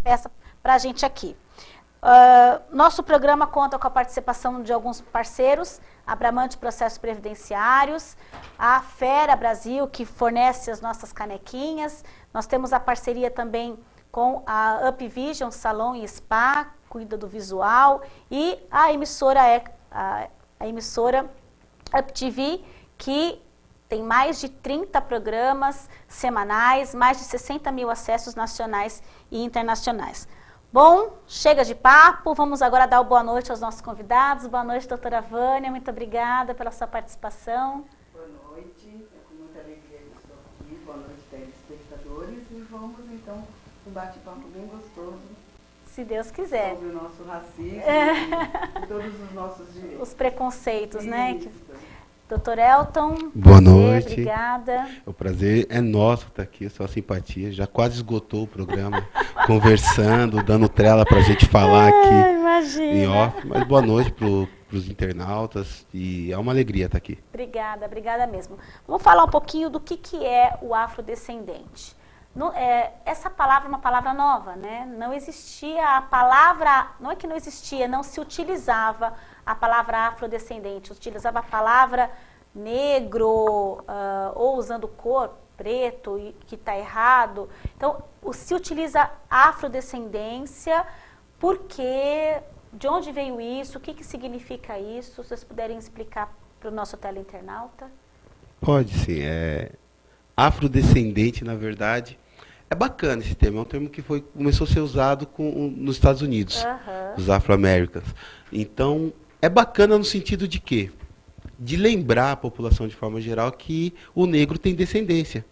peça para a gente aqui. Nosso programa conta com a participação de alguns parceiros, a Bramante Processos Previdenciários, a Fera Brasil, que fornece as nossas canequinhas. Nós temos a parceria também com a UpVision, Salão e Spa, cuida do visual, e a emissora UpTV, que tem mais de 30 programas semanais, mais de 60 mil acessos nacionais e internacionais. Bom, chega de papo, vamos agora dar boa noite aos nossos convidados. Boa noite, doutora Vânia, muito obrigada pela sua participação. Boa noite, é com muita alegria que estou aqui. Boa noite, telespectadores. E vamos, então, um bate-papo bem gostoso. Se Deus quiser. Sobre o nosso racismo e todos os nossos direitos. Os preconceitos, né? Doutor Elton, boa noite. Obrigada. O prazer é nosso estar aqui, sua simpatia. Já quase esgotou o programa, conversando, dando trela para a gente falar aqui imagina. Em off. Mas boa noite para os internautas e é uma alegria estar aqui. Obrigada mesmo. Vamos falar um pouquinho do que é o afrodescendente. Essa palavra é uma palavra nova, né? Não existia a palavra, não é que não existia, não se utilizava a palavra afrodescendente, utilizava a palavra negro, ou usando cor, preto, que está errado. Então, se utiliza afrodescendência, porque, de onde veio isso, o que significa isso? Se vocês puderem explicar para o nosso teleinternauta. Pode sim, afrodescendente, na verdade, é bacana esse termo, é um termo que começou a ser usado nos Estados Unidos, os afro-americanos. Então, é bacana no sentido de quê? De lembrar a população de forma geral que o negro tem descendência.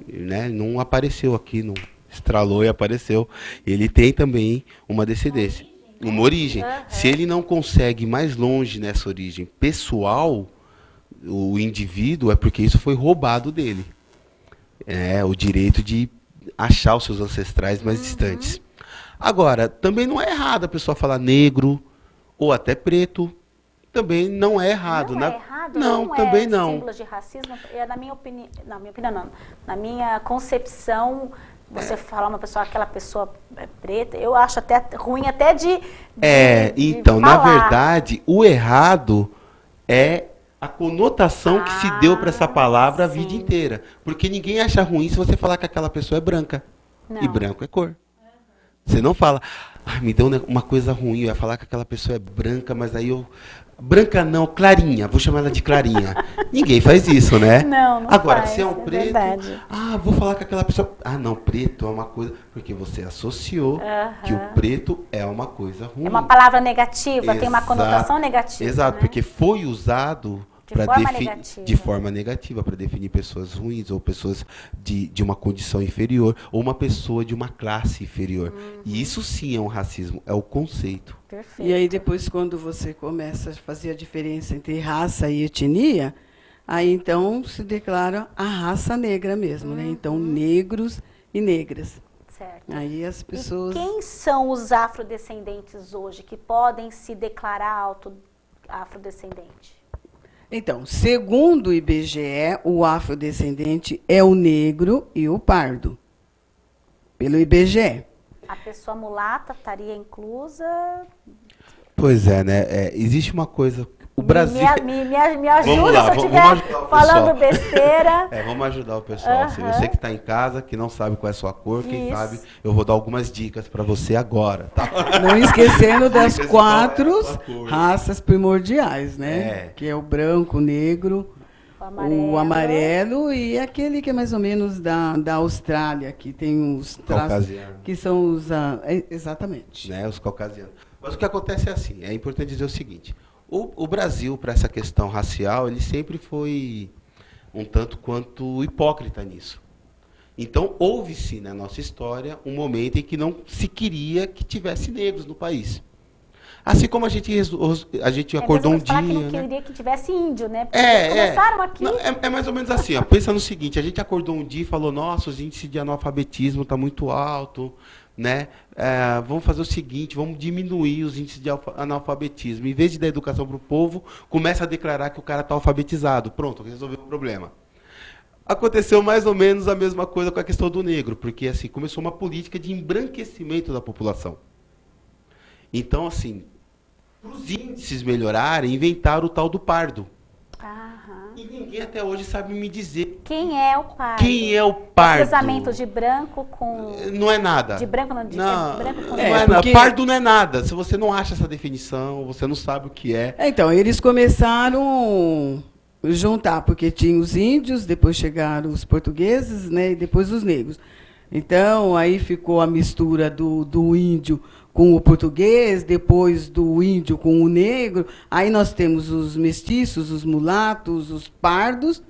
Né? Não apareceu aqui, não estralou e apareceu. Ele tem também uma descendência, uma origem. Se ele não consegue ir mais longe nessa origem pessoal, o indivíduo, é porque isso foi roubado dele. O direito de achar os seus ancestrais mais distantes. Agora, também não é errado a pessoa falar negro ou até preto. Também não é errado. Não é errado? Não, também não. Símbolos de racismo, na minha opinião, não. Na minha concepção, você falar uma pessoa, aquela pessoa preta, eu acho até ruim até de então, falar. Na verdade, o errado é a conotação que se deu para essa palavra a vida inteira. Porque ninguém acha ruim se você falar que aquela pessoa é branca. Não. E branco é cor. Você não fala, me deu uma coisa ruim, eu ia falar que aquela pessoa é branca, mas aí eu... Branca não, clarinha, vou chamar ela de clarinha. Ninguém faz isso, né? Não Agora, faz, se é um preto, verdade. Vou falar que aquela pessoa... não, preto é uma coisa... Porque você associou que o preto é uma coisa ruim. É uma palavra negativa, tem uma conotação negativa. Exato, né? Porque foi usado de forma negativa para definir pessoas ruins ou pessoas de uma condição inferior ou uma pessoa de uma classe inferior. E isso sim é um racismo, é o conceito. Perfeito. E aí depois, quando você começa a fazer a diferença entre raça e etnia, aí então se declara a raça negra mesmo, né? Então, negros e negras. Certo. Aí as pessoas... E quem são os afrodescendentes hoje que podem se declarar afrodescendente? Então, segundo o IBGE, o afrodescendente é o negro e o pardo, pelo IBGE. A pessoa mulata estaria inclusa? Pois é, né? Existe uma coisa... O Brasil... Me ajuda se eu estiver falando besteira. Vamos ajudar o pessoal. Se você que está em casa, que não sabe qual é a sua cor, quem sabe, eu vou dar algumas dicas para você agora. Tá? Não esquecendo das 4 raças primordiais, né? Que é o branco, o negro, o amarelo e aquele que é mais ou menos da Austrália, que tem os traços, que são os... exatamente. Né, os caucasianos. Mas o que acontece é assim, é importante dizer o seguinte... O Brasil, para essa questão racial, ele sempre foi um tanto quanto hipócrita nisso. Então, houve-se na nossa história um momento em que não se queria que tivesse negros no país. Assim como a gente acordou um dia... que não queria que tivesse índio, né? Porque eles começaram aqui... Não, é mais ou menos assim, ó. Pensa no seguinte, a gente acordou um dia e falou, nossa, os índices de analfabetismo estão muito alto, né? Vamos fazer o seguinte, vamos diminuir os índices de analfabetismo. Em vez de dar educação para o povo, começa a declarar que o cara está alfabetizado. Pronto, resolveu o problema. Aconteceu mais ou menos a mesma coisa com a questão do negro, porque assim, começou uma política de embranquecimento da população. Então, assim, para os índices melhorarem, inventaram o tal do pardo. E ninguém até hoje sabe me dizer. Quem é o pardo? Quem é o pardo? Cruzamento de branco com... Não é nada. De branco não, branco com não é nada. Porque... Pardo não é nada. Se você não acha essa definição, você não sabe o que é. Então, eles começaram a juntar, porque tinha os índios, depois chegaram os portugueses, né, e depois os negros. Então, aí ficou a mistura do índio com o português, depois do índio com o negro. Aí nós temos os mestiços, os mulatos, os pardos.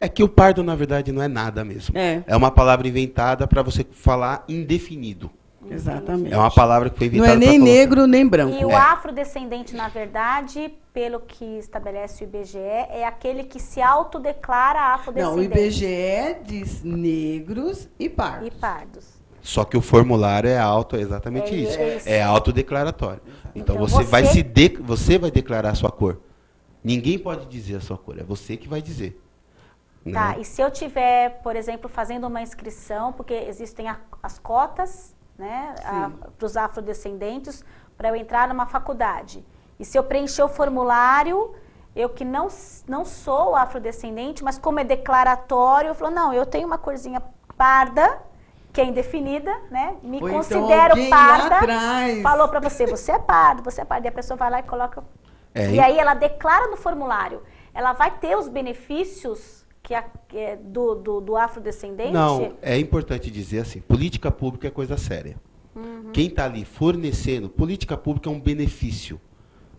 É que o pardo, na verdade, não é nada mesmo. É uma palavra inventada para você falar indefinido. Exatamente. É uma palavra que foi inventada. Não é nem negro, nem branco. E o afrodescendente, na verdade, pelo que estabelece o IBGE, é aquele que se autodeclara afrodescendente. Não, o IBGE diz negros e pardos. E pardos. Só que o formulário é exatamente isso. É autodeclaratório. Então você vai declarar a sua cor. Ninguém pode dizer a sua cor, é você que vai dizer. Tá, né? e se eu tiver, por exemplo, fazendo uma inscrição, porque existem as cotas, né, para os afrodescendentes, para eu entrar numa faculdade. E se eu preencher o formulário, eu que não sou afrodescendente, mas como é declaratório, eu falo, não, eu tenho uma corzinha parda, que é indefinida, né? Me ou considero então parda. Falou para você é pardo, você é pardo. E a pessoa vai lá e coloca. E aí ela declara no formulário. Ela vai ter os benefícios do afrodescendente? Não, é importante dizer assim, política pública é coisa séria. Quem está ali fornecendo, política pública é um benefício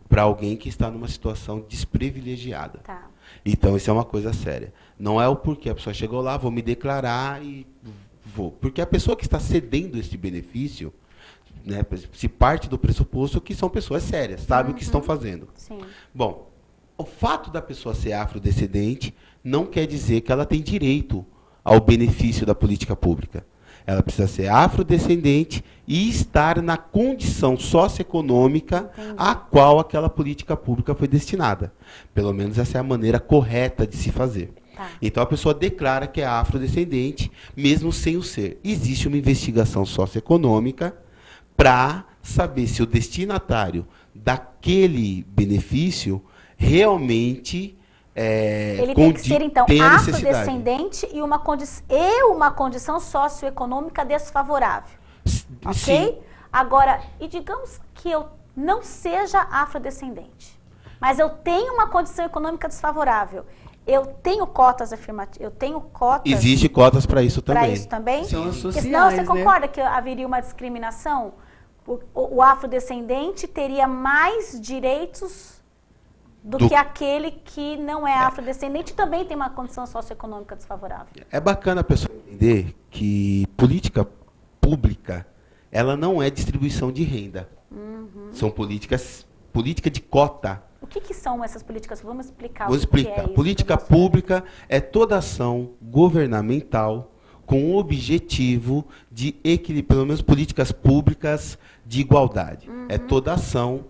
para alguém que está numa situação desprivilegiada. Tá. Então, isso é uma coisa séria. Não é o porquê a pessoa chegou lá, vou me declarar e vou. Porque a pessoa que está cedendo esse benefício, né, se parte do pressuposto que são pessoas sérias, sabem o que estão fazendo. Sim. Bom, o fato da pessoa ser afrodescendente não quer dizer que ela tem direito ao benefício da política pública. Ela precisa ser afrodescendente e estar na condição socioeconômica a qual aquela política pública foi destinada. Pelo menos essa é a maneira correta de se fazer. Tá. Então a pessoa declara que é afrodescendente, mesmo sem o ser. Existe uma investigação socioeconômica para saber se o destinatário daquele benefício realmente ele tem que ser, então, tem a afrodescendente e uma condição socioeconômica desfavorável. Ok? Sim. Agora, e digamos que eu não seja afrodescendente, mas eu tenho uma condição econômica desfavorável. Eu tenho cotas afirmativas, eu tenho cotas... Existe cotas para isso também. Para isso também? São as sociais, porque senão você concorda, né, que haveria uma discriminação? O afrodescendente teria mais direitos do que aquele que não é afrodescendente e também tem uma condição socioeconômica desfavorável. É bacana a pessoa entender que política pública, ela não é distribuição de renda. São política de cota. O que são essas políticas? Vamos explicar. Vou explicar. O que é isso. Política pública é toda ação governamental com o objetivo de equilibrar, pelo menos políticas públicas de igualdade. É toda ação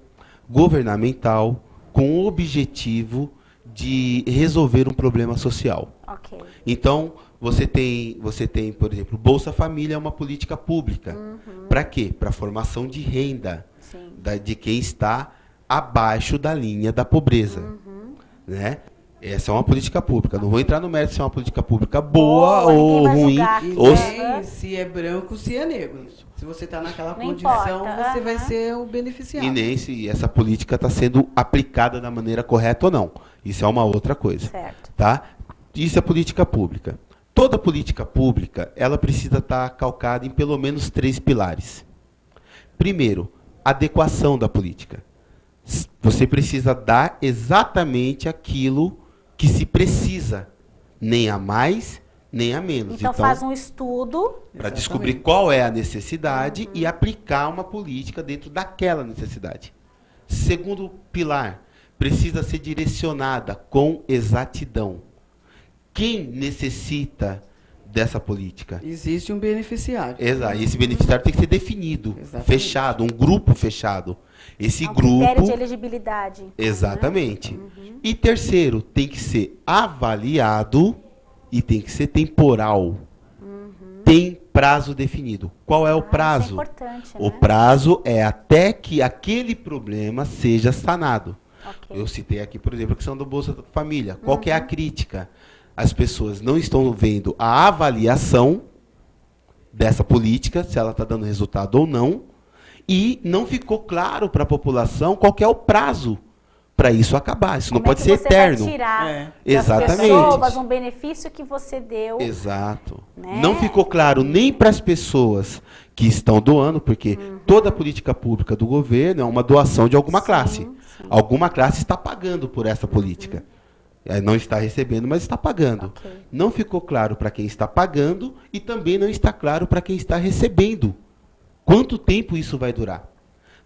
governamental com o objetivo de resolver um problema social. Okay. Então, você tem, por exemplo, Bolsa Família é uma política pública. Para quê? Para formação de renda de quem está abaixo da linha da pobreza. Né? Essa é uma política pública. Não vou entrar no mérito se é uma política pública boa ou ruim. Ou se é branco, se é negro. Se você está naquela condição, você vai ser o beneficiário. E nem se essa política está sendo aplicada da maneira correta ou não. Isso é uma outra coisa. Certo. Tá? Isso é política pública. Toda política pública, ela precisa estar calcada em pelo menos 3 pilares. Primeiro, adequação da política. Você precisa dar exatamente aquilo que se precisa, nem a mais, nem a menos. Então faz um estudo para descobrir qual é a necessidade e aplicar uma política dentro daquela necessidade. Segundo pilar, precisa ser direcionada com exatidão. Quem necessita dessa política? Existe um beneficiário. Exato. E esse beneficiário tem que ser definido, fechado, um grupo fechado. Esse grupo... critério de elegibilidade. Exatamente. E terceiro, tem que ser avaliado e tem que ser temporal. Tem prazo definido. Qual é o prazo? Isso é importante, o né? prazo é até que aquele problema seja sanado. Okay. Eu citei aqui, por exemplo, a questão do Bolsa Família. Qual que é a crítica? As pessoas não estão vendo a avaliação dessa política, se ela está dando resultado ou não, e não ficou claro para a população qual que é o prazo para isso acabar. Isso não pode ser eterno. Vai tirar das Exatamente. pessoas um benefício que você deu. Exato. Né? Não ficou claro nem para as pessoas que estão doando, porque toda política pública do governo é uma doação de alguma classe. Sim. Alguma classe está pagando por essa política. Não está recebendo, mas está pagando. Okay. Não ficou claro para quem está pagando e também não está claro para quem está recebendo. Quanto tempo isso vai durar?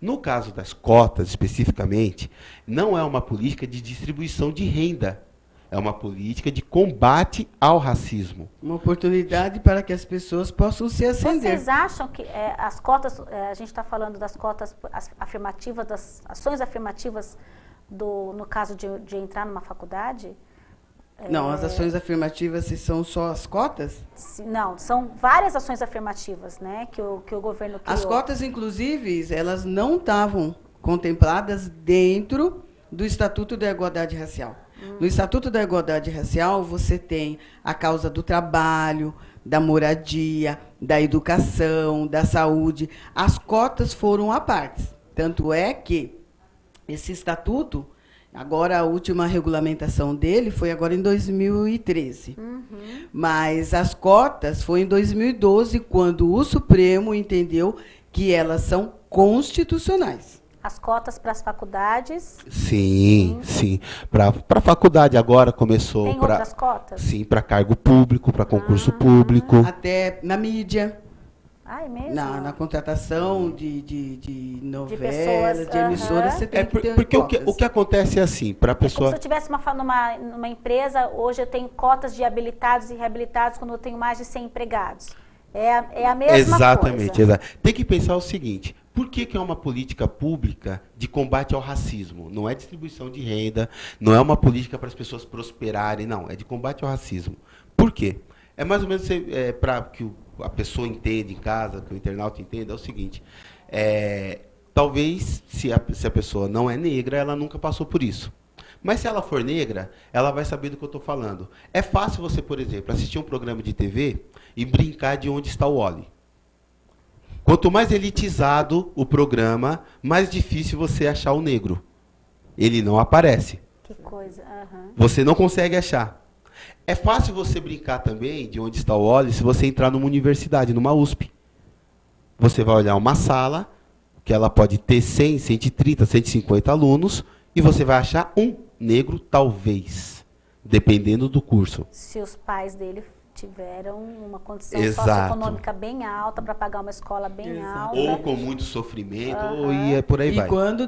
No caso das cotas, especificamente, não é uma política de distribuição de renda. É uma política de combate ao racismo. Uma oportunidade para que as pessoas possam se ascender. Vocês acham que as cotas, a gente está falando das cotas afirmativas, das ações afirmativas, no caso de entrar numa faculdade? Não, as ações afirmativas são só as cotas? Não, são várias ações afirmativas, né, que o governo criou. As cotas, inclusive, elas não estavam contempladas dentro do Estatuto da Igualdade Racial. No Estatuto da Igualdade Racial, você tem a causa do trabalho, da moradia, da educação, da saúde. As cotas foram à parte. Tanto é que esse estatuto, agora a última regulamentação dele foi agora em 2013. Mas as cotas foi em 2012, quando o Supremo entendeu que elas são constitucionais. As cotas para as faculdades? Sim. Para a faculdade agora começou. Tem outras cotas? Sim, para cargo público, para concurso público. Até na mídia. É mesmo? Na contratação de novelas, pessoas, de emissoras, você tem que ter porque cotas. o que acontece é assim, para a pessoa... Como se eu tivesse numa empresa, hoje eu tenho cotas de habilitados e reabilitados quando eu tenho mais de 100 empregados. É a mesma Exatamente. coisa. Tem que pensar o seguinte, por que é uma política pública de combate ao racismo? Não é distribuição de renda, não é uma política para as pessoas prosperarem, não, é de combate ao racismo. Por quê? É mais ou menos para que a pessoa entenda em casa, que o internauta entenda, é o seguinte, talvez, se a pessoa não é negra, ela nunca passou por isso. Mas se ela for negra, ela vai saber do que eu estou falando. É fácil você, por exemplo, assistir um programa de TV e brincar de onde está o Wally. Quanto mais elitizado o programa, mais difícil você achar o negro. Ele não aparece. Que coisa. Você não consegue achar. É fácil você brincar também de onde está o Wally se você entrar numa universidade, numa USP. Você vai olhar uma sala, que ela pode ter 100, 130, 150 alunos, e você vai achar um negro, talvez, dependendo do curso. Se os pais dele tiveram uma condição socioeconômica bem alta para pagar uma escola bem alta. Ou com muito sofrimento, e por aí vai. E quando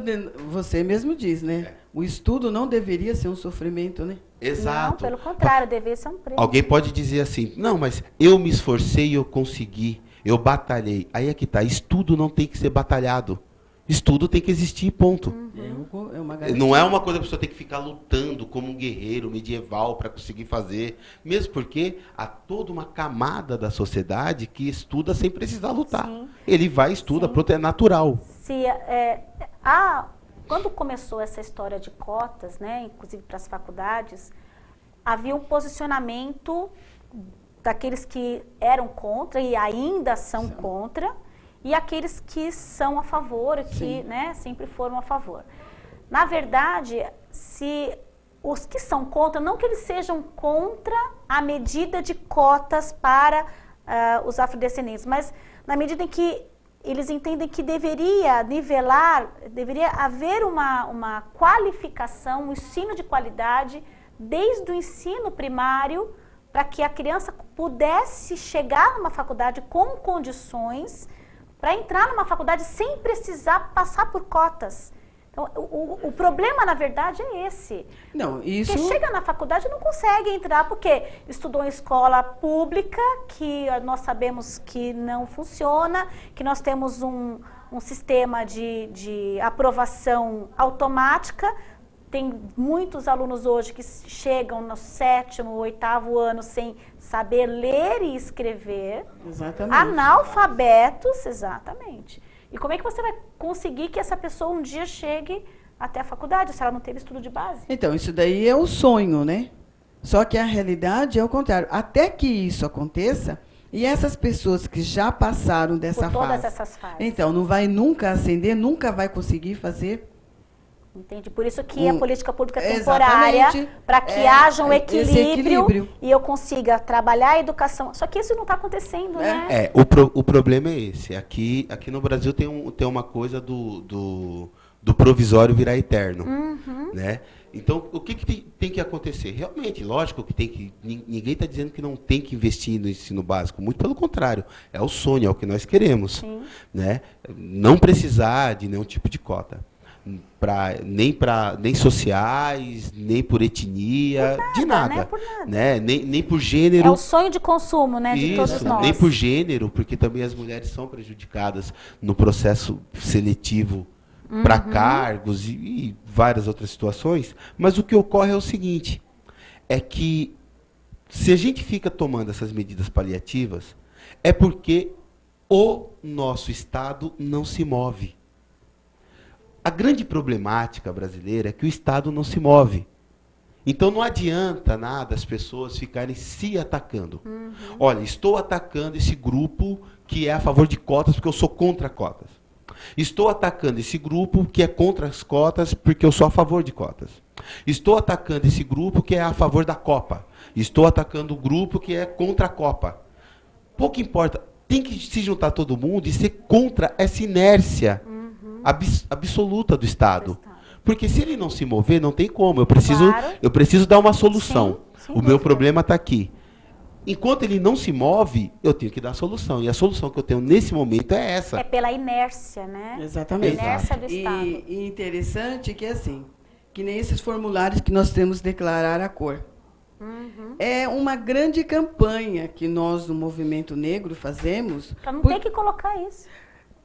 você mesmo diz, né? O estudo não deveria ser um sofrimento, né? Exato. Não, pelo contrário, deveria ser um prêmio. Alguém pode dizer assim, não, mas eu me esforcei e eu consegui, eu batalhei. Aí é que tá, estudo não tem que ser batalhado. Estudo tem que existir, ponto. Não é uma coisa que a pessoa tem que ficar lutando como um guerreiro medieval para conseguir fazer. Mesmo porque há toda uma camada da sociedade que estuda sem precisar lutar. Sim. Ele vai, estuda, pronto, é natural. Quando começou essa história de cotas, né, inclusive para as faculdades, havia um posicionamento daqueles que eram contra e ainda são contra, e aqueles que são a favor, que sempre foram a favor. Na verdade, se os que são contra, não que eles sejam contra a medida de cotas para os afrodescendentes, mas na medida em que eles entendem que deveria nivelar, deveria haver uma qualificação, um ensino de qualidade desde o ensino primário, para que a criança pudesse chegar numa faculdade com condições para entrar numa faculdade sem precisar passar por cotas. Então, o problema, na verdade, é esse. Porque chega na faculdade e não consegue entrar, porque estudou em escola pública, que nós sabemos que não funciona, que nós temos um sistema de aprovação automática, tem muitos alunos hoje que chegam no 7º, 8º ano sem saber ler e escrever. Exatamente. Analfabetos, exatamente. E como é que você vai conseguir que essa pessoa um dia chegue até a faculdade, se ela não teve estudo de base? Então, isso daí é o sonho, né? Só que a realidade é o contrário. Até que isso aconteça, e essas pessoas que já passaram dessa fase... Por todas essas fases. Então, não vai nunca ascender, nunca vai conseguir fazer... Entendi. Por isso que a política pública é temporária, para que haja um equilíbrio e eu consiga trabalhar a educação. Só que isso não está acontecendo, né? O problema é esse. Aqui no Brasil tem uma coisa do provisório virar eterno. Né? Então, o que tem que acontecer? Realmente, lógico que ninguém está dizendo que não tem que investir no ensino básico. Muito pelo contrário. É o sonho, é o que nós queremos. Sim. Né? Não precisar de nenhum tipo de cota. Nem sociais, nem por etnia, de nada. Né? Por nada. Né? Nem por gênero. É o sonho de consumo, né, de todos nós. Nem por gênero, porque também as mulheres são prejudicadas no processo seletivo para cargos e várias outras situações. Mas o que ocorre é o seguinte, é que se a gente fica tomando essas medidas paliativas, é porque o nosso Estado não se move. A grande problemática brasileira é que o Estado não se move. Então não adianta nada as pessoas ficarem se atacando. Olha, estou atacando esse grupo que é a favor de cotas porque eu sou contra cotas. Estou atacando esse grupo que é contra as cotas porque eu sou a favor de cotas. Estou atacando esse grupo que é a favor da Copa. Estou atacando o grupo que é contra a Copa. Pouco importa. Tem que se juntar todo mundo e ser contra essa inércia absoluta do Estado. Porque se ele não se mover, não tem como. Eu preciso dar uma solução. O meu problema está aqui. Enquanto ele não se move, eu tenho que dar a solução. E a solução que eu tenho nesse momento é essa. É pela inércia, né? Exatamente. A inércia do Estado. E interessante que assim, que nem esses formulários que nós temos declarar a cor. É uma grande campanha que nós, no Movimento Negro, fazemos. Para não ter que colocar isso.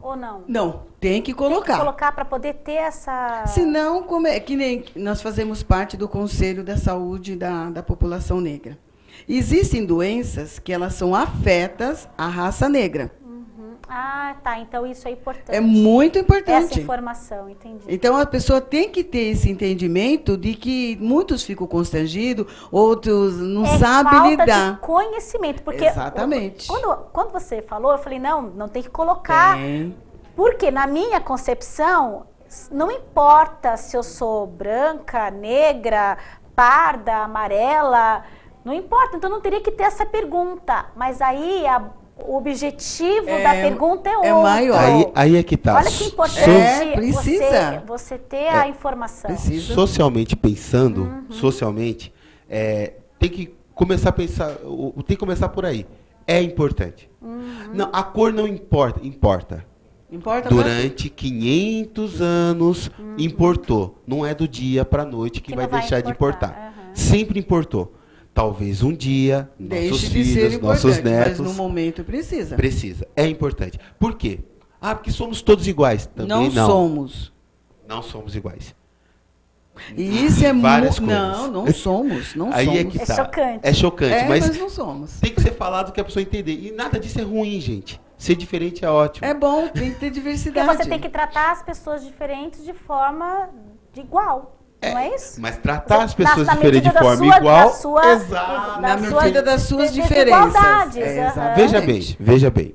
Ou não? Não, tem que colocar. Tem que colocar para poder ter essa... Senão, que nem nós fazemos parte do Conselho da Saúde da População Negra. Existem doenças que elas são afetas à raça negra. Ah, tá. Então isso é importante. É muito importante. Essa informação, entendi. Então a pessoa tem que ter esse entendimento de que muitos ficam constrangidos, outros não sabem lidar. É falta de conhecimento. Porque exatamente. Quando você falou, eu falei, não tem que colocar. Porque na minha concepção, não importa se eu sou branca, negra, parda, amarela, não importa. Então não teria que ter essa pergunta. Mas aí o objetivo da pergunta é outro. É maior. Aí é que está. Olha que importante precisa. você ter a informação. Precisa. Socialmente pensando, tem que começar a pensar, tem que começar por aí. É importante. Não, a cor não importa. Importa durante 500 anos importou. Não é do dia para a noite que vai deixar de importar. Sempre importou. Talvez um dia, nossos filhos, nossos netos... Mas no momento precisa. Precisa. É importante. Por quê? Porque somos todos iguais. Também não somos. Não somos iguais. E isso é muito... Não somos. Não Aí somos. É que tá. É chocante. É chocante, mas não somos. Tem que ser falado que a pessoa entender. E nada disso é ruim, gente. Ser diferente é ótimo. É bom, tem que ter diversidade. Porque você tem que tratar as pessoas diferentes de forma igual. Não é isso? Mas tratar as pessoas diferentes de forma igual... Exato. Na medida das suas diferenças. Veja bem.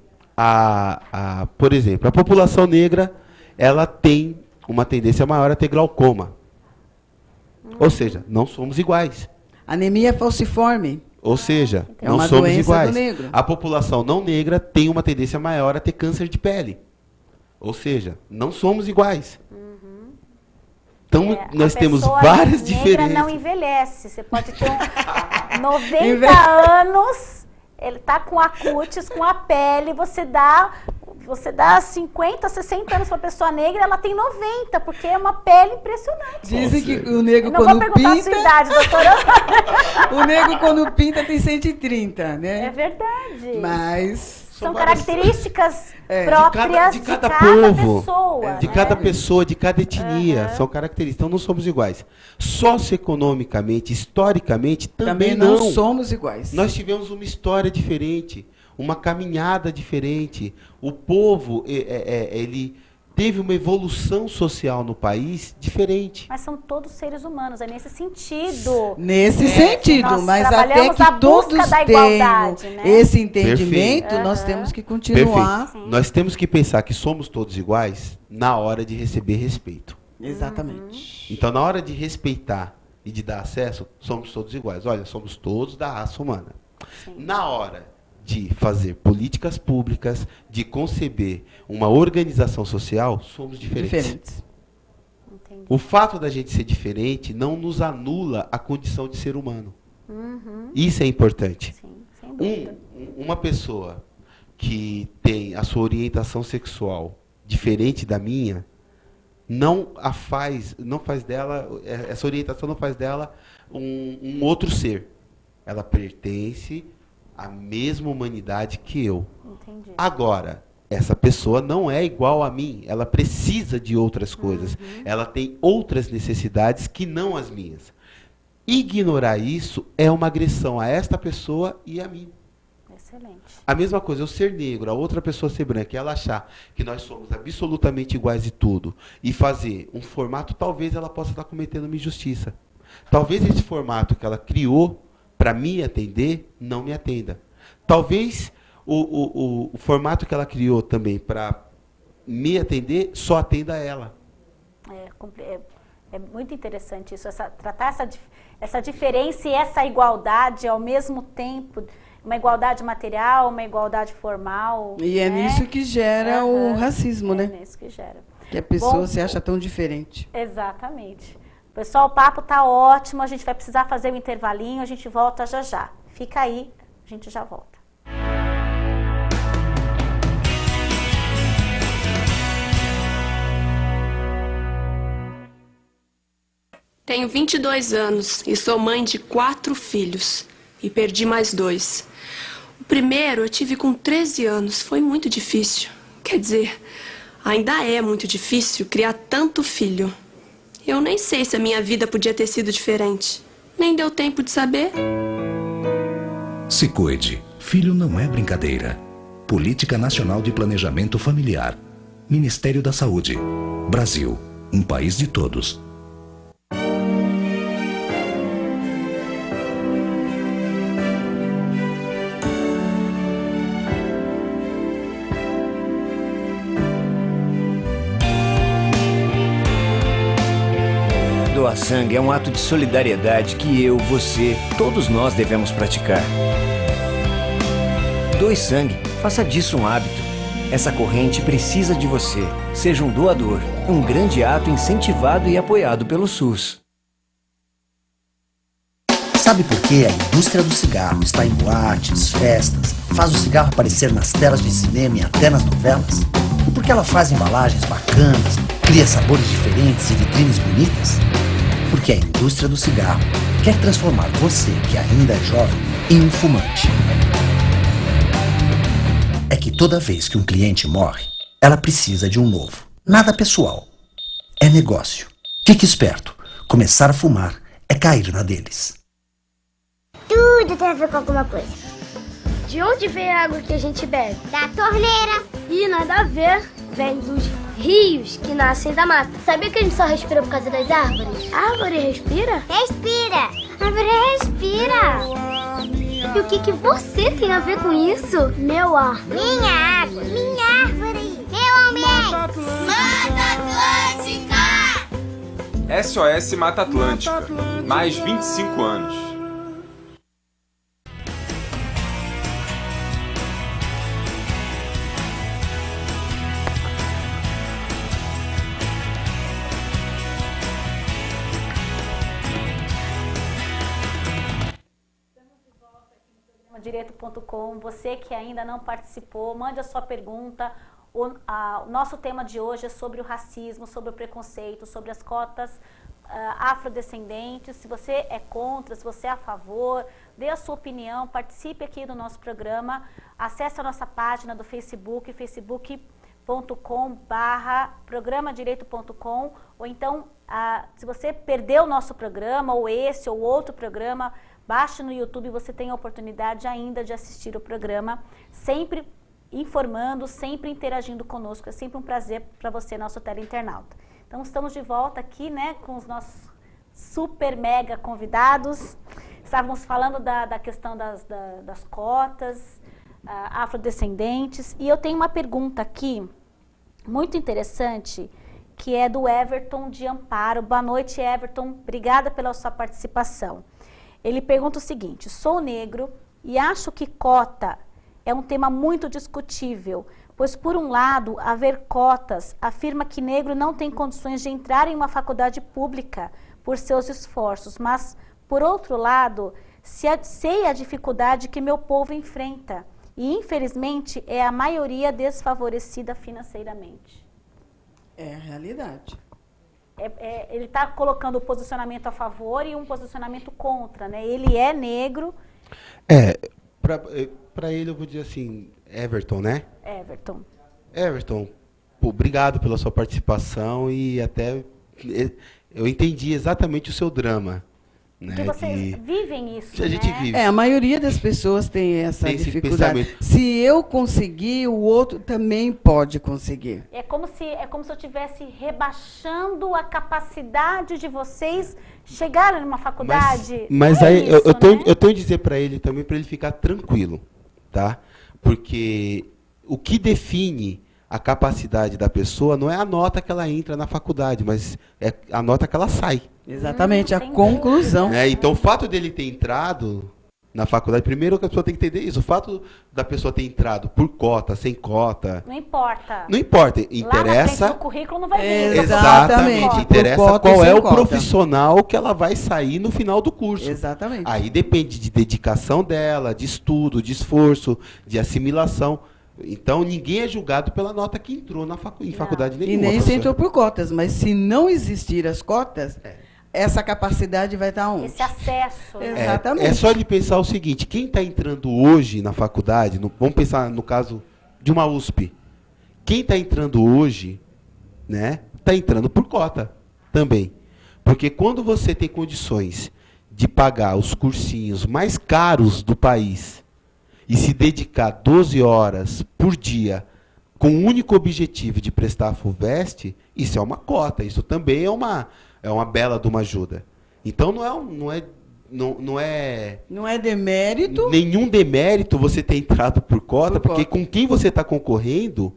Por exemplo, a população negra, ela tem uma tendência maior a ter glaucoma. Ou seja, não somos iguais. Anemia falciforme. Ou seja, não somos iguais. A população não negra tem uma tendência maior a ter câncer de pele. Ou seja, não somos iguais. Então, nós temos várias diferenças. Não envelhece. Você pode ter 90 anos, ele está com a cutis, com a pele, você dá 50, 60 anos para a pessoa negra, ela tem 90, porque é uma pele impressionante. Dizem que o negro quando pinta... Eu não vou perguntar a sua idade, doutora. O negro quando pinta tem 130, né? É verdade. Mas São características próprias de cada povo, pessoa. De cada pessoa, de cada etnia. São características. Então não somos iguais. Socioeconomicamente, historicamente, também não somos iguais. Nós tivemos uma história diferente, uma caminhada diferente. O povo, ele teve uma evolução social no país diferente. Mas são todos seres humanos, é nesse sentido. Nesse sentido, mas até que todos tenham esse entendimento, nós temos que continuar. Nós temos que pensar que somos todos iguais na hora de receber respeito. Exatamente. Então, na hora de respeitar e de dar acesso, somos todos iguais. Olha, somos todos da raça humana. Sim. Na hora de fazer políticas públicas, de conceber uma organização social, somos diferentes. Entendi. O fato da gente ser diferente não nos anula a condição de ser humano. Isso é importante. Sim, sem dúvida. Uma pessoa que tem a sua orientação sexual diferente da minha, não faz dela, essa orientação não faz dela um outro ser. Ela pertence à mesma humanidade que eu. Entendi. Agora, essa pessoa não é igual a mim, ela precisa de outras coisas, ela tem outras necessidades que não as minhas. Ignorar isso é uma agressão a esta pessoa e a mim. Excelente. A mesma coisa, eu ser negro, a outra pessoa ser branca, e ela achar que nós somos absolutamente iguais de tudo, e fazer um formato, talvez ela possa estar cometendo uma injustiça. Talvez esse formato que ela criou para me atender, não me atenda. Talvez o formato que ela criou também para me atender, só atenda a ela. É muito interessante isso, tratar essa diferença e essa igualdade ao mesmo tempo, uma igualdade material, uma igualdade formal. E é nisso que gera o racismo, né? É nisso que gera. Que a pessoa se acha tão diferente. Exatamente. Pessoal, o papo tá ótimo, a gente vai precisar fazer um intervalinho, a gente volta já já. Fica aí, a gente já volta. Tenho 22 anos e sou mãe de 4 filhos. E perdi mais 2. O primeiro eu tive com 13 anos. Foi muito difícil. Quer dizer, ainda é muito difícil criar tanto filho. Eu nem sei se a minha vida podia ter sido diferente. Nem deu tempo de saber. Se cuide. Filho não é brincadeira. Política Nacional de Planejamento Familiar. Ministério da Saúde. Brasil. Um país de todos. Doar sangue é um ato de solidariedade que eu, você, todos nós devemos praticar. Doe sangue, faça disso um hábito. Essa corrente precisa de você. Seja um doador. Um grande ato incentivado e apoiado pelo SUS. Sabe por que a indústria do cigarro está em boates, festas, faz o cigarro aparecer nas telas de cinema e até nas novelas? E por que ela faz embalagens bacanas, cria sabores diferentes e vitrines bonitas? Porque a indústria do cigarro quer transformar você, que ainda é jovem, em um fumante. É que toda vez que um cliente morre, ela precisa de um novo. Nada pessoal. É negócio. Fique esperto. Começar a fumar é cair na deles. Tudo tem a ver com alguma coisa. De onde vem a água que a gente bebe? Da torneira. E nada a ver. Vem dos rios que nascem da mata. Sabia que a gente só respira por causa das árvores? A árvore respira? Respira. A árvore respira. E o que você tem a ver com isso? Meu ar. Minha água. Minha árvore. Meu ambiente. Mata Atlântica! SOS Mata Atlântica. Mais 25 anos. Direito.com, você que ainda não participou, mande a sua pergunta. O nosso tema de hoje é sobre o racismo, sobre o preconceito, sobre as cotas afrodescendentes, se você é contra, se você é a favor, dê a sua opinião, participe aqui do nosso programa, acesse a nossa página do Facebook, facebook.com/programadireito.com, ou então, se você perdeu o nosso programa, ou esse ou outro programa, baixe no YouTube, você tem a oportunidade ainda de assistir o programa, sempre informando, sempre interagindo conosco, é sempre um prazer para você, nosso teleinternauta. Então, estamos de volta aqui, né, com os nossos super mega convidados. Estávamos falando da questão das cotas, afrodescendentes. E eu tenho uma pergunta aqui, muito interessante, que é do Everton de Amparo. Boa noite, Everton. Obrigada pela sua participação. Ele pergunta o seguinte: sou negro e acho que cota é um tema muito discutível, pois, por um lado, haver cotas afirma que negro não tem condições de entrar em uma faculdade pública por seus esforços, mas, por outro lado, sei a dificuldade que meu povo enfrenta e, infelizmente, é a maioria desfavorecida financeiramente. É a realidade. Ele está colocando o posicionamento a favor e um posicionamento contra, né? Ele é negro. Para ele eu vou dizer assim, Everton, né? Everton, obrigado pela sua participação e até eu entendi exatamente o seu drama. Né? Porque vocês vivem isso, a gente vive. A maioria das pessoas tem essa dificuldade. Se eu conseguir, o outro também pode conseguir. É como se eu estivesse rebaixando a capacidade de vocês chegarem numa faculdade. Mas aí eu tenho que dizer para ele também, para ele ficar tranquilo, tá? Porque o que define a capacidade da pessoa não é a nota que ela entra na faculdade, mas é a nota que ela sai. Exatamente, a conclusão. Então, o fato dele ter entrado na faculdade, primeiro que a pessoa tem que entender isso, o fato da pessoa ter entrado por cota, sem cota... Não importa. Não importa, interessa... Lá na frente do currículo não vai ver. Exatamente, interessa qual é o profissional que ela vai sair no final do curso. Exatamente. Aí depende de dedicação dela, de estudo, de esforço, de assimilação. Então, ninguém é julgado pela nota que entrou em faculdade nenhuma. E nem se entrou por cotas, mas se não existir as cotas, essa capacidade vai estar onde? Esse acesso. Exatamente. É só ele pensar o seguinte, quem está entrando hoje na faculdade, vamos pensar no caso de uma USP, quem está entrando hoje, né, está entrando por cota também. Porque quando você tem condições de pagar os cursinhos mais caros do país, e se dedicar 12 horas por dia com o único objetivo de prestar a FUVEST, isso é uma cota, isso também é uma bela de uma ajuda. Então não é demérito. Nenhum demérito você ter entrado por cota, porque com quem você está concorrendo,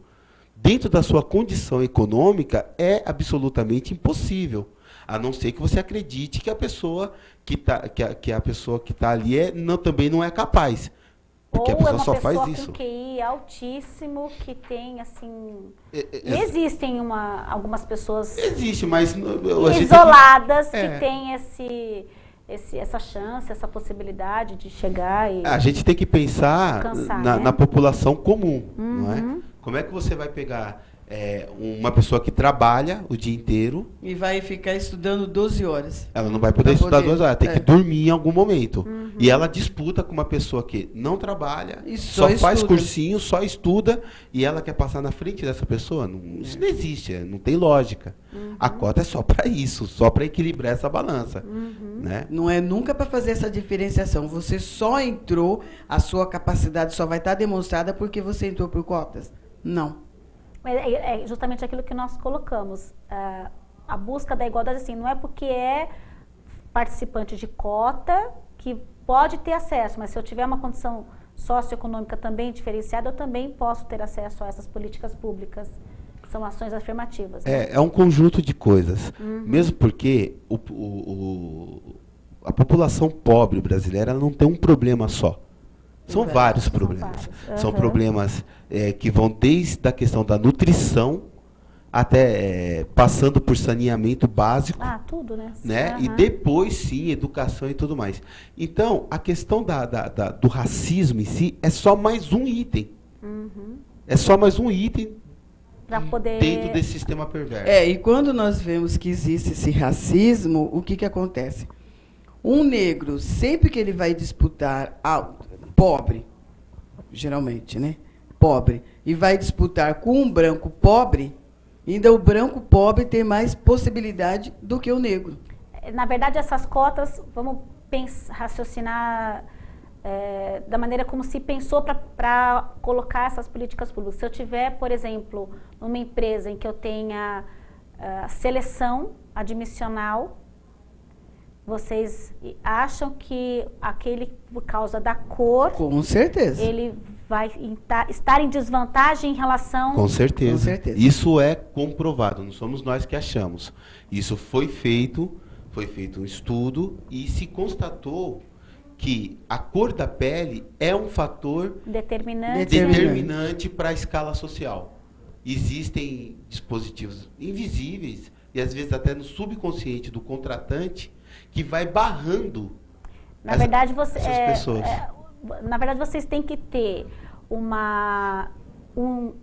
dentro da sua condição econômica, é absolutamente impossível. A não ser que você acredite que a pessoa que está ali também não é capaz. Porque ou a pessoa é uma só pessoa faz isso. com QI altíssimo, que tem, assim... Existem algumas pessoas mas isoladas que têm essa chance, essa possibilidade de chegar e... A gente tem que pensar na população comum, não é? Como é que você vai pegar uma pessoa que trabalha o dia inteiro... E vai ficar estudando 12 horas. Ela não vai poder estudar 12 horas, tem que dormir em algum momento. E ela disputa com uma pessoa que não trabalha, só faz cursinho, só estuda, e ela quer passar na frente dessa pessoa. Isso não existe, não tem lógica. A cota é só para isso, só para equilibrar essa balança. Né? Não é nunca para fazer essa diferenciação. Você só entrou, a sua capacidade só vai estar demonstrada porque você entrou por cotas? Não. Mas é justamente aquilo que nós colocamos. A busca da igualdade, assim, não é porque é participante de cota que pode ter acesso, mas se eu tiver uma condição socioeconômica também diferenciada, eu também posso ter acesso a essas políticas públicas, que são ações afirmativas. Né? É um conjunto de coisas. Mesmo porque a população pobre brasileira não tem um problema só. São vários problemas. São problemas que vão desde a questão da nutrição até passando por saneamento básico. Tudo, né? E depois, sim, educação e tudo mais. Então, a questão do racismo em si é só mais um item. É só mais um item para poder... Dentro desse sistema perverso. E quando nós vemos que existe esse racismo, o que acontece? Um negro, sempre que ele vai disputar, pobre, geralmente, né? Pobre, e vai disputar com um branco pobre, ainda o branco pobre tem mais possibilidade do que o negro. Na verdade, essas cotas, vamos raciocinar da maneira como se pensou para colocar essas políticas públicas. Se eu tiver, por exemplo, numa empresa em que eu tenha seleção admissional, vocês acham que aquele, por causa da cor... Com certeza. Ele vai estar em desvantagem em relação... Com certeza. Com certeza. Isso é comprovado, não somos nós que achamos. Isso foi feito um estudo e se constatou que a cor da pele é um fator determinante para a escala social. Existem dispositivos invisíveis e às vezes até no subconsciente do contratante que vai barrando essas pessoas. Na verdade, vocês têm que ter um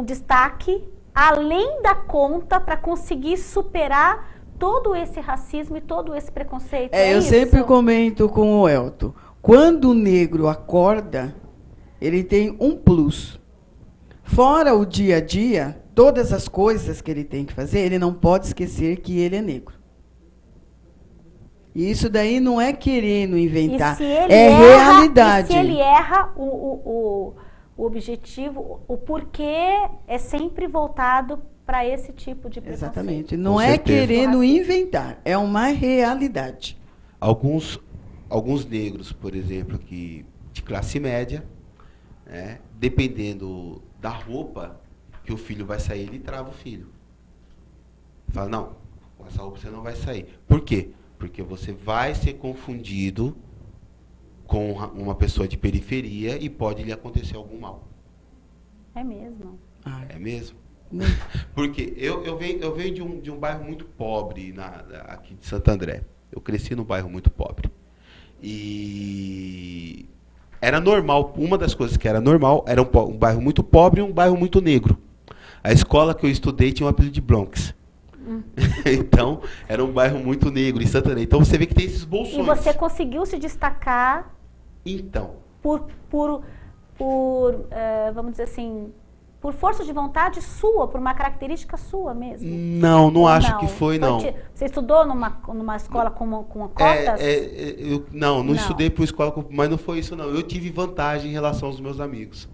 destaque além da conta para conseguir superar todo esse racismo e todo esse preconceito. Eu sempre comento com o Elton. Quando o negro acorda, ele tem um plus. Fora o dia a dia, todas as coisas que ele tem que fazer, ele não pode esquecer que ele é negro. E isso daí não é querendo inventar, realidade. E se ele erra, o objetivo, o porquê é sempre voltado para esse tipo de preconceito. Exatamente. Não é querendo inventar, é uma realidade. Alguns negros, por exemplo, de classe média, dependendo da roupa que o filho vai sair, ele trava o filho. Fala, não, com essa roupa você não vai sair. Por quê? Porque você vai ser confundido com uma pessoa de periferia e pode lhe acontecer algum mal. É mesmo? É mesmo? Porque eu venho de um bairro muito pobre aqui de Santo André. Eu cresci num bairro muito pobre. E era normal, uma das coisas que era normal, era um bairro muito pobre e um bairro muito negro. A escola que eu estudei tinha um apelido de Bronx. Então, era um bairro muito negro em Santo André. Então, você vê que tem esses bolsões. E você conseguiu se destacar... Então... vamos dizer assim... Por força de vontade sua, por uma característica sua mesmo? Não acho que foi, não. Você estudou numa escola com cotas? Eu não estudei por escola, mas não foi isso, não. Eu tive vantagem em relação aos meus amigos.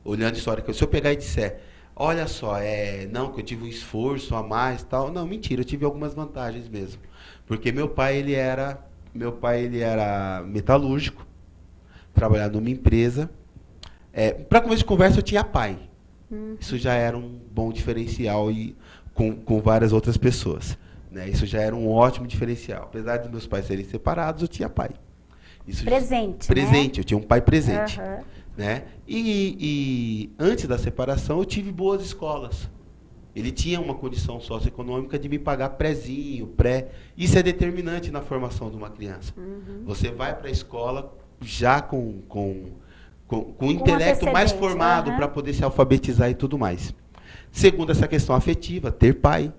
Olhando a história, se eu pegar e disser, olha só, que eu tive um esforço a mais, tal. Não, mentira, eu tive algumas vantagens mesmo. Porque meu pai ele era metalúrgico, trabalhava numa empresa. Para começo de conversa, eu tinha pai. Isso já era um bom diferencial com várias outras pessoas. Né? Isso já era um ótimo diferencial. Apesar de meus pais serem separados, eu tinha pai. Presente, eu tinha um pai presente. Né? E antes da separação, eu tive boas escolas. Ele tinha uma condição socioeconômica de me pagar prézinho, pré. Isso é determinante na formação de uma criança. Você vai para a escola já com o intelecto mais formado para poder se alfabetizar e tudo mais. Segundo, essa questão afetiva, ter pai.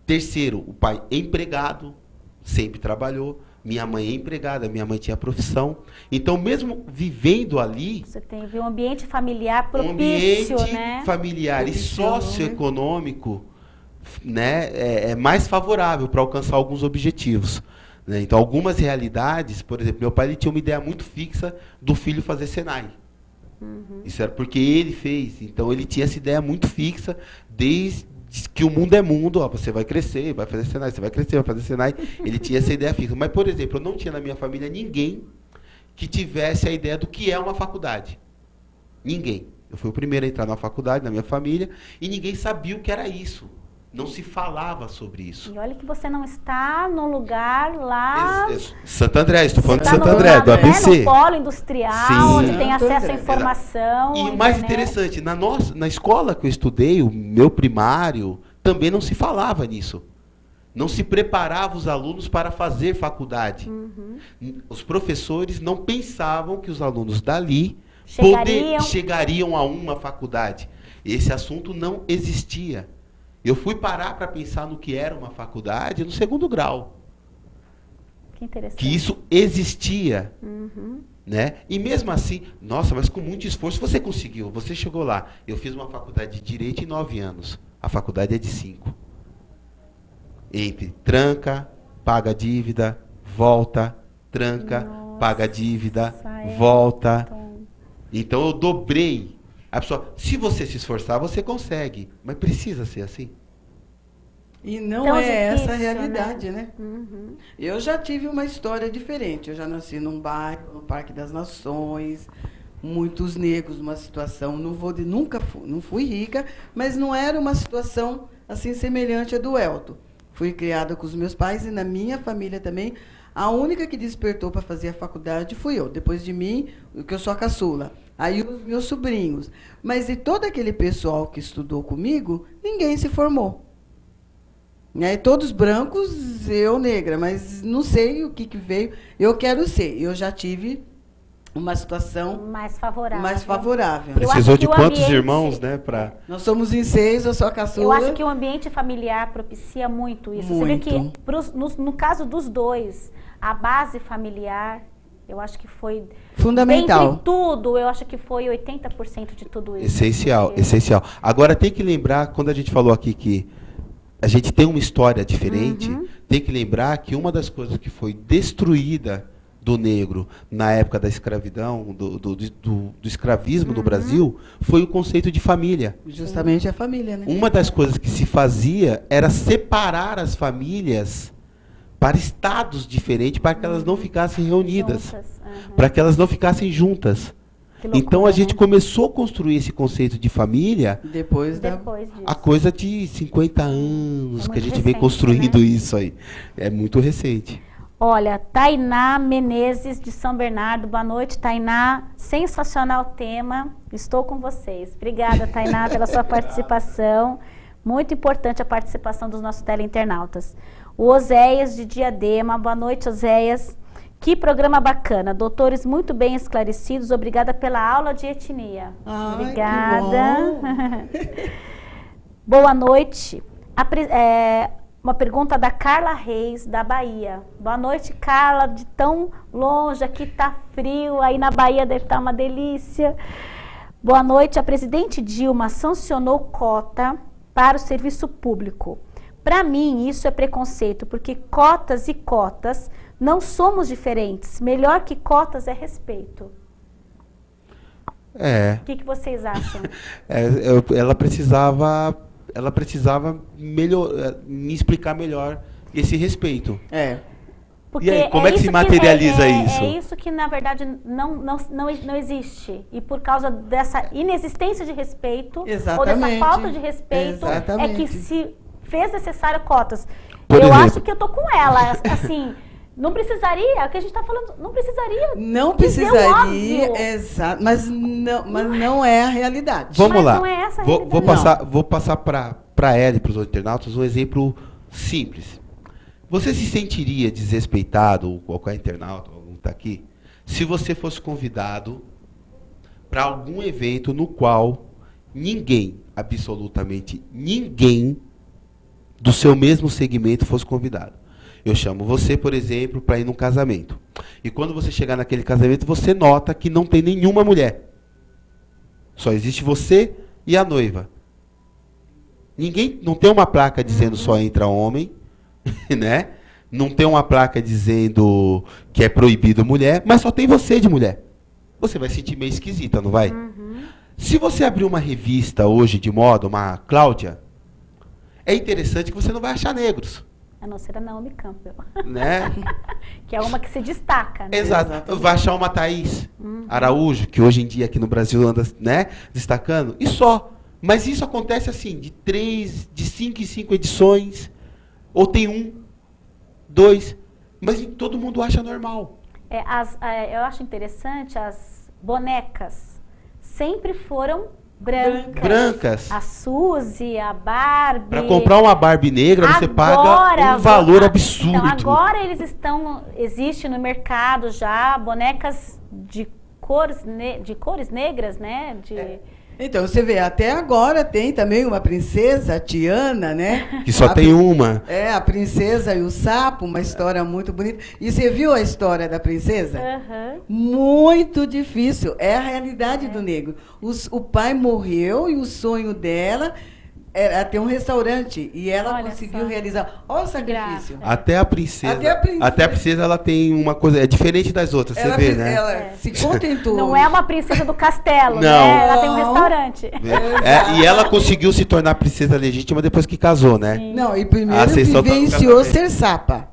Terceiro, o pai empregado, sempre trabalhou. Minha mãe é empregada, minha mãe tinha profissão. Então, mesmo vivendo ali... Você teve um ambiente familiar propício, familiar e socioeconômico, né, é mais favorável para alcançar alguns objetivos. Né? Então, algumas realidades, por exemplo, meu pai ele tinha uma ideia muito fixa do filho fazer Senai. Isso era porque ele fez. Então, ele tinha essa ideia muito fixa desde que o mundo é mundo. Você vai crescer, vai fazer Senai, você vai crescer, vai fazer Senai. Ele tinha essa ideia fixa. Mas, por exemplo, eu não tinha na minha família ninguém que tivesse a ideia do que é uma faculdade. Ninguém. Eu fui o primeiro a entrar na faculdade, na minha família, e ninguém sabia o que era isso. Não se falava sobre isso. E olha que você não está no lugar lá... Santo André, estou falando de Santo André, do ABC. No polo industrial, onde tem acesso à informação. E o mais interessante, na escola que eu estudei, o meu primário, também não se falava nisso. Não se preparava os alunos para fazer faculdade. Os professores não pensavam que os alunos dali chegariam a uma faculdade. Esse assunto não existia. Eu fui parar para pensar no que era uma faculdade no 2º grau. Que interessante. Que isso existia. Né? E mesmo assim, nossa, mas com muito esforço você conseguiu, você chegou lá. Eu fiz uma faculdade de Direito em 9 anos. A faculdade é de 5. Entre tranca, paga a dívida, volta, tranca, paga a dívida, volta. Então eu dobrei. A pessoa, se você se esforçar, você consegue. Mas precisa ser assim? E não Tão é difícil, essa a realidade, né? Uhum. Eu já tive uma história diferente. Eu já nasci num bairro, no Parque das Nações, muitos negros, uma situação, não fui rica, mas não era uma situação assim semelhante à do Elton. Fui criada com os meus pais e na minha família também. A única que despertou para fazer a faculdade fui eu. Depois de mim, que eu sou a caçula. Aí os meus sobrinhos. Mas de todo aquele pessoal que estudou comigo, ninguém se formou. Né? Todos brancos, eu negra, mas não sei o que veio. Eu quero ser. Eu já tive uma situação mais favorável. Precisou de quantos irmãos, né? Nós somos em 6, eu sou a caçula. Eu acho que o ambiente familiar propicia muito isso. Muito. Você vê que, no caso dos dois, a base familiar, eu acho que foi... fundamental. Entre tudo, eu acho que foi 80% de tudo isso. Essencial, essencial. Agora, tem que lembrar, quando a gente falou aqui que a gente tem uma história diferente, tem que lembrar que uma das coisas que foi destruída do negro na época da escravidão, do escravismo no Brasil, foi o conceito de família. Justamente a família, né? Uma das coisas que se fazia era separar as famílias para estados diferentes, para que elas não ficassem reunidas, para que elas não ficassem juntas. Loucura, então a gente começou a construir esse conceito de família depois disso. A coisa de 50 anos que a gente vem construindo, né? Isso aí. É muito recente. Olha, Tainá Menezes de São Bernardo, boa noite, Tainá, sensacional tema, estou com vocês. Obrigada, Tainá, pela sua participação, muito importante a participação dos nossos teleinternautas. O Oséias de Diadema, boa noite, Oséias. Que programa bacana, doutores muito bem esclarecidos, obrigada pela aula de etnia. Ai, obrigada. Boa noite. Uma pergunta da Carla Reis, da Bahia. Boa noite, Carla, de tão longe, aqui tá frio, aí na Bahia deve estar uma delícia. Boa noite, a presidente Dilma sancionou cota para o serviço público. Para mim, isso é preconceito, porque cotas e cotas não somos diferentes. Melhor que cotas é respeito. O que vocês acham? Ela precisava me explicar melhor esse respeito. Porque e aí, como é que se materializa isso? É isso que, na verdade, não existe. E por causa dessa inexistência de respeito, ou dessa falta de respeito, é que se fez necessário cotas. Acho que eu tô com ela, assim... Não precisaria, o que a gente está falando, não precisaria. Não precisaria, exato, mas não é a realidade. Vamos lá, não é essa a realidade. Vou passar para ela e para os internautas um exemplo simples. Você se sentiria desrespeitado, ou qualquer internauta, algum que está aqui, se você fosse convidado para algum evento no qual ninguém, absolutamente ninguém, do seu mesmo segmento fosse convidado? Eu chamo você, por exemplo, para ir num casamento. E quando você chegar naquele casamento, você nota que não tem nenhuma mulher. Só existe você e a noiva. Ninguém, não tem uma placa dizendo só entra homem, né? Não tem uma placa dizendo que é proibido mulher, mas só tem você de mulher. Você vai se sentir meio esquisita, não vai? Se você abrir uma revista hoje de moda, uma Cláudia, é interessante que você não vai achar negros. A não ser a Naomi Campbell. Né? Que é uma que se destaca. Né? Exato. Vai achar uma Thaís Araújo, que hoje em dia aqui no Brasil anda, né, destacando, e só. Mas isso acontece assim, de 5 em 5 edições, ou tem 1, 2, mas todo mundo acha normal. Eu acho interessante, as bonecas sempre foram brancas. A Suzy, a Barbie. Para comprar uma Barbie negra, você paga um valor absurdo. Então, agora existe no mercado já bonecas de cores negras, né? Então, você vê, até agora tem também uma princesa, a Tiana, né? Que só tem uma. É, a Princesa e o Sapo, uma história muito bonita. E você viu a história da princesa? Muito difícil. É a realidade do negro. O pai morreu e o sonho dela era ter um restaurante. E ela conseguiu realizar. Olha o sacrifício. Até a princesa, ela tem uma coisa... É diferente das outras, você vê, né? Ela se contentou. Não é uma princesa do castelo, Não. né? Ela tem um restaurante. E ela conseguiu se tornar princesa legítima depois que casou, né? Sim. Não, e primeiro vivenciou ser sapa.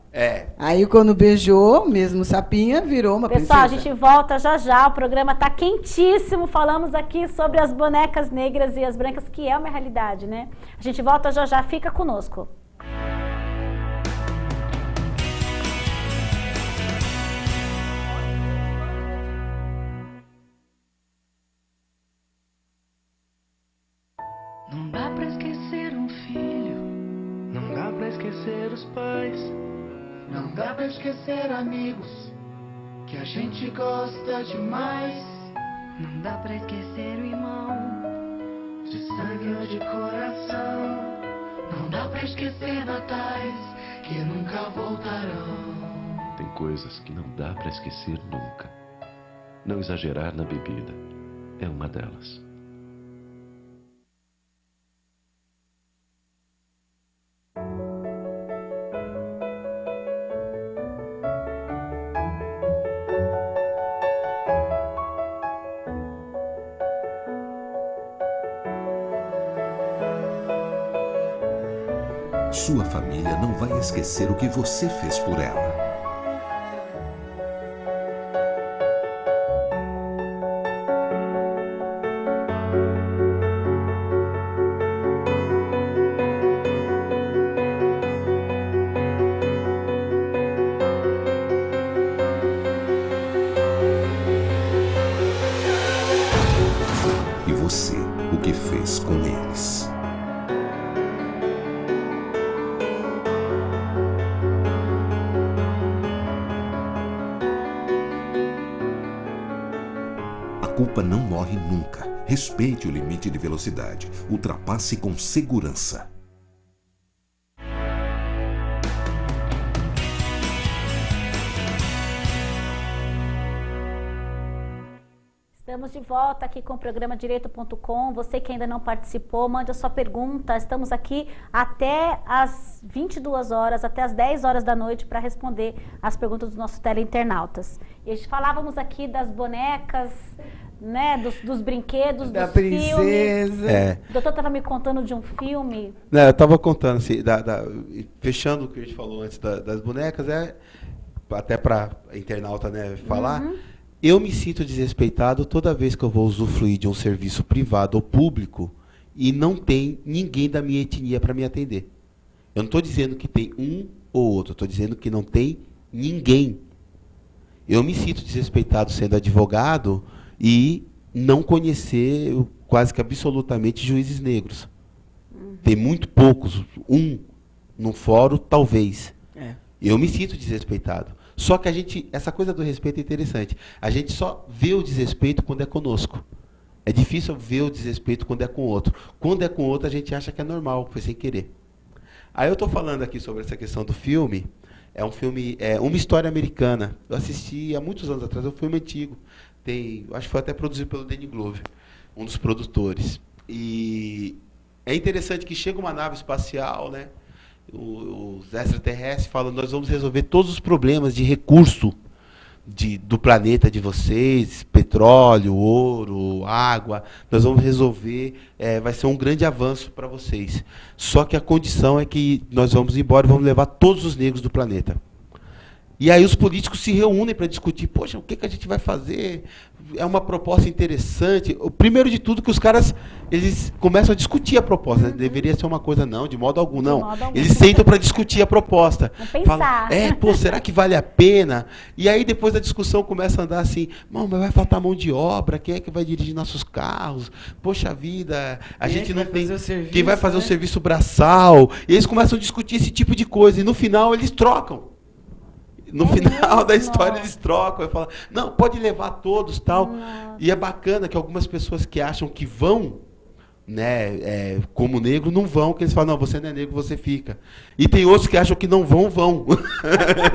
Aí quando beijou, mesmo sapinha, virou uma princesa. Pessoal, a gente volta já. O programa tá quentíssimo. Falamos aqui sobre as bonecas negras e as brancas, que é uma realidade, né? A gente volta já. Fica conosco. Não dá pra esquecer um filho, não dá pra esquecer os pais, não dá pra esquecer amigos que a gente gosta demais. Não dá pra esquecer o irmão, de sangue ou de coração. Não dá pra esquecer natais que nunca voltarão. Tem coisas que não dá pra esquecer nunca. Não exagerar na bebida é uma delas. Sua família não vai esquecer o que você fez por ela. E você, o que fez com eles? A culpa não morre nunca. Respeite o limite de velocidade. Ultrapasse com segurança. Estamos de volta aqui com o programa Direito.com. Você que ainda não participou, mande a sua pergunta. Estamos aqui até às 22 horas, até às 10 horas da noite para responder as perguntas dos nossos teleinternautas. E a gente falávamos aqui das bonecas, né, dos brinquedos, da dos princesa. filmes. O doutor estava me contando de um filme. Não, eu estava contando, assim, fechando o que a gente falou antes das bonecas, até para a internauta, né, falar. Eu me sinto desrespeitado toda vez que eu vou usufruir de um serviço privado ou público e não tem ninguém da minha etnia para me atender. Eu não estou dizendo que tem um ou outro, estou dizendo que não tem ninguém. Eu me sinto desrespeitado sendo advogado e não conhecer quase que absolutamente juízes negros. Tem muito poucos, no fórum, talvez. Eu me sinto desrespeitado. Só que essa coisa do respeito é interessante. A gente só vê o desrespeito quando é conosco. É difícil ver o desrespeito quando é com o outro. Quando é com o outro, a gente acha que é normal, foi sem querer. Aí eu estou falando aqui sobre essa questão do filme. É um filme, uma história americana. Eu assisti há muitos anos atrás, é um filme antigo. Acho que foi até produzido pelo Danny Glover, um dos produtores. E é interessante que chega uma nave espacial, né? Os extraterrestres falam: nós vamos resolver todos os problemas de recurso do planeta de vocês, petróleo, ouro, água, nós vamos resolver, vai ser um grande avanço para vocês. Só que a condição é que nós vamos embora e vamos levar todos os negros do planeta. E aí os políticos se reúnem para discutir: poxa, o que a gente vai fazer? É uma proposta interessante. O primeiro de tudo que os caras, eles começam a discutir a proposta. Deveria ser uma coisa, não, de modo algum, não. Eles sentam para discutir a proposta. Falam, será que vale a pena? E aí depois da discussão começa a andar assim: mas vai faltar mão de obra, quem é que vai dirigir nossos carros? Poxa vida, a gente não tem... Quem vai fazer o serviço braçal? E eles começam a discutir esse tipo de coisa. E no final eles trocam. No final da história eles trocam e falam, não, pode levar todos, tal. Nossa. E é bacana que algumas pessoas que acham que vão, né, como negro, não vão, que eles falam, não, você não é negro, você fica. E tem outros que acham que não vão.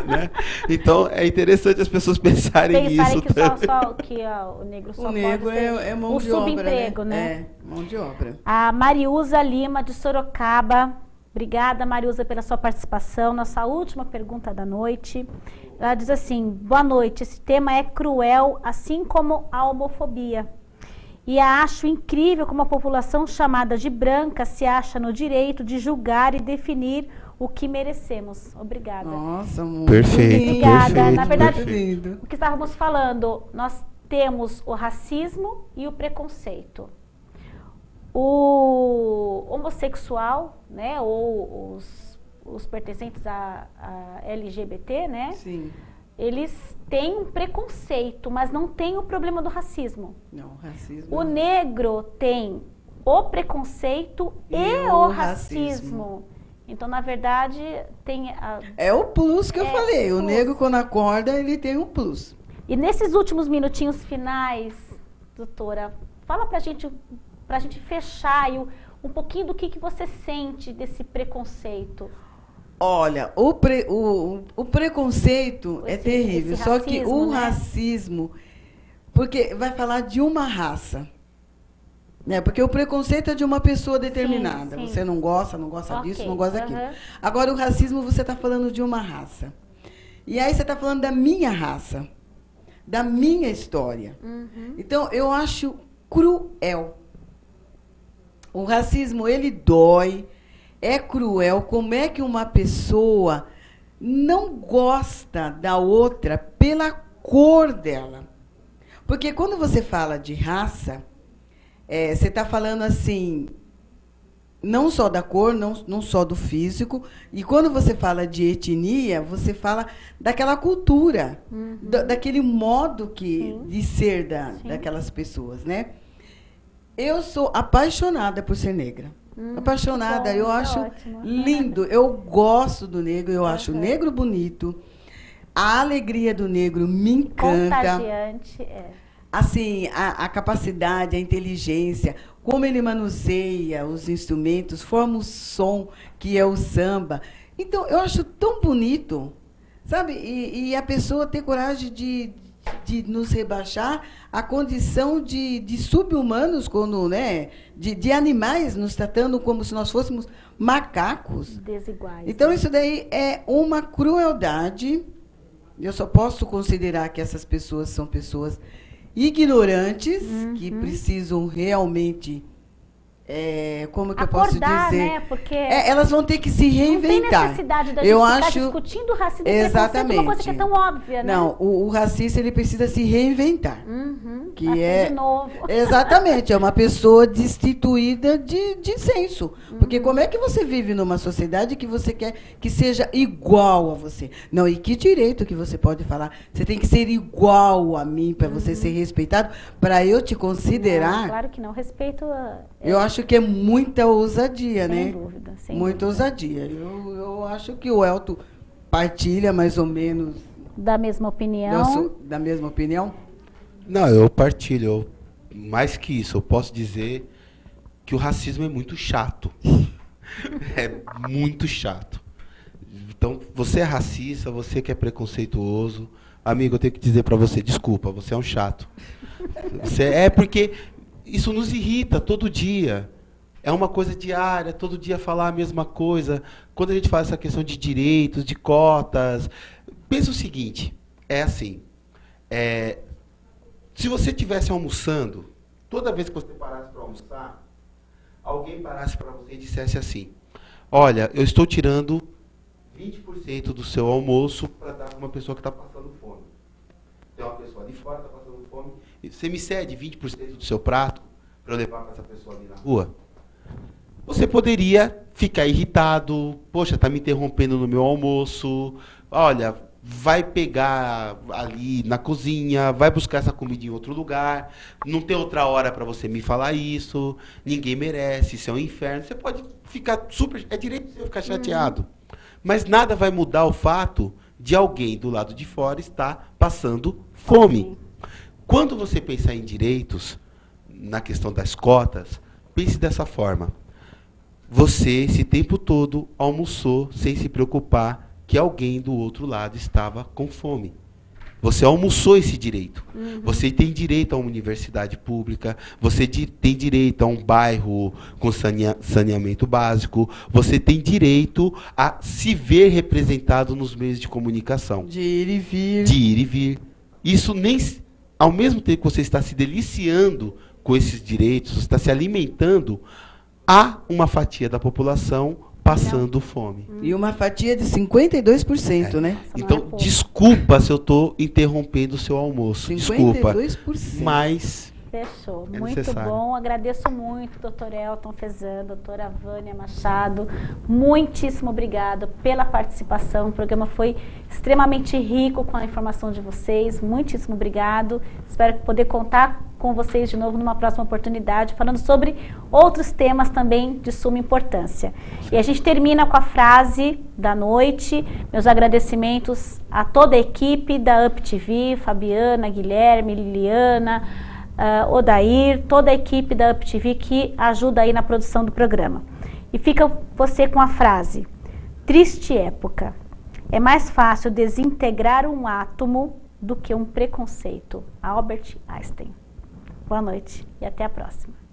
Né? Então é interessante as pessoas pensarem nisso. Que o negro só pode ser é mão o de subemprego, obra, né? Mão de obra. A Mariusa Lima, de Sorocaba. Obrigada, Mariusa, pela sua participação. Nossa última pergunta da noite. Ela diz assim, boa noite, esse tema é cruel, assim como a homofobia. E acho incrível como a população chamada de branca se acha no direito de julgar e definir o que merecemos. Obrigada. Nossa, muito perfeito. Obrigada. Perfeito, na verdade, perfeito. o que estávamos falando, nós temos o racismo e o preconceito. O homossexual, né, ou os pertencentes a LGBT, né? Sim. Eles têm um preconceito, mas não tem o problema do racismo. Não, racismo. O negro tem o preconceito e o racismo. Então, na verdade, tem... É o plus que eu falei. O negro, quando acorda, ele tem um plus. E nesses últimos minutinhos finais, doutora, fala pra gente fechar um pouquinho do que você sente desse preconceito. Olha, o preconceito é terrível, só que o racismo, porque vai falar de uma raça, né? Porque o preconceito é de uma pessoa determinada. Sim. Você não gosta disso, não gosta daquilo. Agora, o racismo, você está falando de uma raça. E aí você está falando da minha raça, da minha história. Então, eu acho cruel. O racismo, ele dói. É cruel. Como é que uma pessoa não gosta da outra pela cor dela? Porque quando você fala de raça, você está falando assim, não só da cor, não só do físico. E quando você fala de etnia, você fala daquela cultura, daquele modo de ser daquelas pessoas, né? Eu sou apaixonada por ser negra. Apaixonada, eu acho lindo. Eu gosto do negro, eu acho o negro bonito. A alegria do negro me encanta. Contagiante, Assim, a capacidade, a inteligência, como ele manuseia os instrumentos, forma o som, que é o samba. Então, eu acho tão bonito, sabe? E a pessoa ter coragem de nos rebaixar a condição de sub-humanos, quando, né, de animais, nos tratando como se nós fôssemos macacos. Desiguais. Então, isso daí é uma crueldade. Eu só posso considerar que essas pessoas são pessoas ignorantes, que precisam realmente... como que eu posso dizer? Né? Porque elas vão ter que se reinventar. Não tem necessidade da gente ficar discutindo o racismo e preconceito, uma coisa que é tão óbvia, né? Não, o racista, ele precisa se reinventar. Que de novo. Exatamente, é uma pessoa destituída de senso. Porque como é que você vive numa sociedade que você quer que seja igual a você? Não, e que direito que você pode falar? Você tem que ser igual a mim para você ser respeitado, para eu te considerar... Não, claro que não, respeito... Eu acho que é muita ousadia, sem né? Dúvida, muita ousadia. Eu acho que o Elton partilha mais ou menos... Da mesma opinião? Da mesma opinião? Não, eu partilho. Mais que isso, eu posso dizer que o racismo é muito chato. É muito chato. Então, você é racista, você que é preconceituoso, amigo, eu tenho que dizer para você, desculpa, você é um chato. Porque isso nos irrita todo dia. É uma coisa diária, todo dia falar a mesma coisa. Quando a gente faz essa questão de direitos, de cotas, pensa o seguinte, é assim, se você estivesse almoçando, toda vez que você parasse para almoçar, alguém parasse para você e dissesse assim, olha, eu estou tirando 20% do seu almoço para dar para uma pessoa que está passando fome. Tem uma pessoa ali fora que está passando fome, e você me cede 20% do seu prato para eu levar para essa pessoa ali na rua? Você poderia ficar irritado, poxa, está me interrompendo no meu almoço, olha, vai pegar ali na cozinha, vai buscar essa comida em outro lugar, não tem outra hora para você me falar isso, ninguém merece, isso é um inferno. Você pode ficar super... É direito de você ficar chateado. Mas nada vai mudar o fato de alguém do lado de fora estar passando fome. Quando você pensar em direitos, na questão das cotas, pense dessa forma. Você, esse tempo todo, almoçou sem se preocupar que alguém do outro lado estava com fome. Você almoçou esse direito. Você tem direito a uma universidade pública, você tem direito a um bairro com saneamento básico, você tem direito a se ver representado nos meios de comunicação. De ir e vir. De ir e vir. Isso nem, ao mesmo tempo que você está se deliciando com esses direitos, você está se alimentando, há uma fatia da população passando fome. E uma fatia de 52%, né? Então, desculpa se eu estou interrompendo o seu almoço. 52%. Desculpa. Mas... Fechou. Muito bom. Agradeço muito, doutor Elton Fezan, doutora Vânia Machado. Muitíssimo obrigada pela participação. O programa foi extremamente rico com a informação de vocês. Muitíssimo obrigado. Espero poder contar com vocês de novo numa próxima oportunidade, falando sobre outros temas também de suma importância. E a gente termina com a frase da noite. Meus agradecimentos a toda a equipe da UpTV, Fabiana, Guilherme, Liliana, Odair, toda a equipe da UpTV que ajuda aí na produção do programa. E fica você com a frase: triste época. É mais fácil desintegrar um átomo do que um preconceito. Albert Einstein. Boa noite e até a próxima.